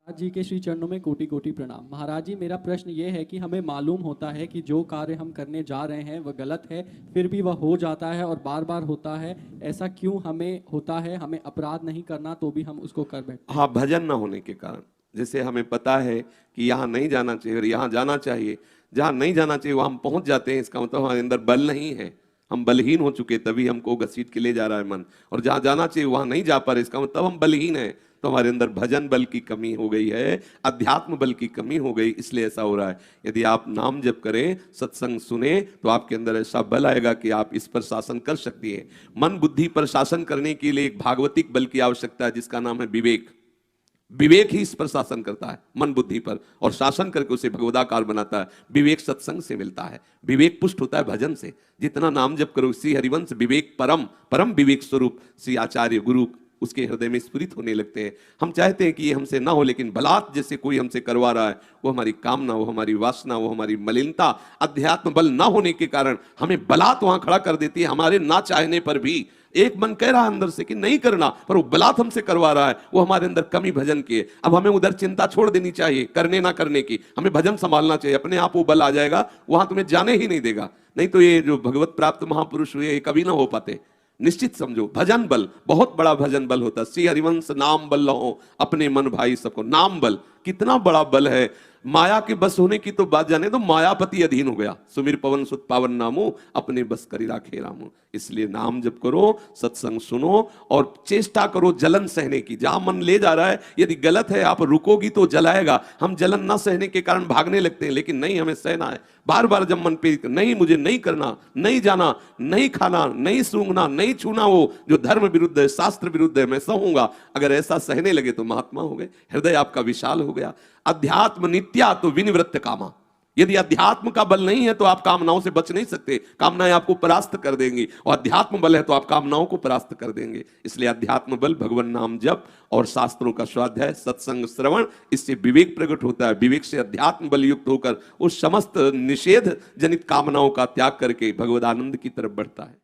महाराज जी के श्री चरणों में कोटि कोटि प्रणाम। महाराज जी, मेरा प्रश्न ये है कि हमें मालूम होता है कि जो कार्य हम करने जा रहे हैं वह गलत है, फिर भी वह हो जाता है और बार बार होता है। ऐसा क्यों हमें होता है? हमें अपराध नहीं करना तो भी हम उसको कर बैठते हैं। हाँ, भजन ना होने के कारण। जैसे हमें पता है कि यहाँ नहीं जाना चाहिए और यहाँ जाना चाहिए, जहाँ नहीं जाना चाहिए वहाँ हम पहुंच जाते हैं, इसका मतलब हमारे अंदर बल नहीं है, हम बलहीन हो चुके, तभी हमको घसीट के ले जा रहा है मन। और जहाँ जाना चाहिए वहाँ नहीं जा पा रहे, इसका मतलब हम बलहीन है। तो हमारे अंदर भजन बल की कमी हो गई है, अध्यात्म बल की कमी हो गई, इसलिए ऐसा हो रहा है। यदि आप नाम जप करें, सत्संग सुने, तो आपके अंदर ऐसा बल आएगा कि आप इस पर शासन कर सकती है। मन बुद्धि पर शासन करने के लिए एक भागवतिक बल की आवश्यकता है, जिसका नाम है विवेक। विवेक ही इस पर शासन करता है, मन बुद्धि पर, और शासन करके उसे भगवदाकार बनाता है। विवेक सत्संग से मिलता है, विवेक पुष्ट होता है भजन से। जितना नाम जप करो, श्री हरिवंश विवेक परम परम विवेक स्वरूप श्री आचार्य गुरु उसके हृदय में स्फुरित होने लगते हैं। हम चाहते हैं कि ये हमसे ना हो, लेकिन बलात् जैसे कोई हमसे करवा रहा है, वो हमारी कामना, वो हमारी वासना, वो हमारी मलिनता, अध्यात्म बल ना होने के कारण हमें बलात् वहां खड़ा कर देती है। हमारे ना चाहने पर भी एक मन कह रहा है अंदर से कि नहीं करना, पर वो बलात् हमसे करवा रहा है, वो हमारे अंदर कमी भजन की है। अब हमें उधर चिंता छोड़ देनी चाहिए, करने ना करने की, हमें भजन संभालना चाहिए। अपने आप वो बल आ जाएगा, वहां तुम्हें जाने ही नहीं देगा। नहीं तो ये जो भगवत प्राप्त महापुरुष हुए, ये कभी ना हो पाते। निश्चित समझो, भजन बल बहुत बड़ा भजन बल होता है। श्री हरिवंश नाम बल लो अपने मन भाई सबको। नाम बल कितना बड़ा बल है। माया के बस होने की तो बात जाने दो, मायापति अधीन हो गया। सुमिर पवन सुत पावन नामो अपने बस करी राखे रामो। इसलिए नाम जप करो, सत्संग सुनो और चेष्टा करो जलन सहने की। जहां मन ले जा रहा है, यदि गलत है, आप रुकोगी तो जलाएगा। हम जलन न सहने के कारण भागने लगते हैं, लेकिन नहीं, हमें सहना है। बार बार जब मन पे नहीं, मुझे नहीं करना, नहीं जाना, नहीं खाना, नहीं सूंघना, नहीं छूना, वो जो धर्म विरुद्ध है, शास्त्र विरुद्ध है, मैं सहूंगा। अगर ऐसा सहने लगे तो महात्मा हो गए, हृदय आपका विशाल हो गया। अध्यात्म नित्या तो विनिवृत्त कामा। यदि अध्यात्म का बल नहीं है तो आप कामनाओं से बच नहीं सकते, कामनाएं आपको परास्त कर देंगी। और अध्यात्म बल है तो आप कामनाओं को परास्त कर देंगे। इसलिए अध्यात्म बल, भगवान नाम जप और शास्त्रों का स्वाध्याय, सत्संग श्रवण, इससे विवेक प्रकट होता है। विवेक से अध्यात्म बल युक्त होकर उस समस्त निषेध जनित कामनाओं का त्याग करके भगवदानंद की तरफ बढ़ता है।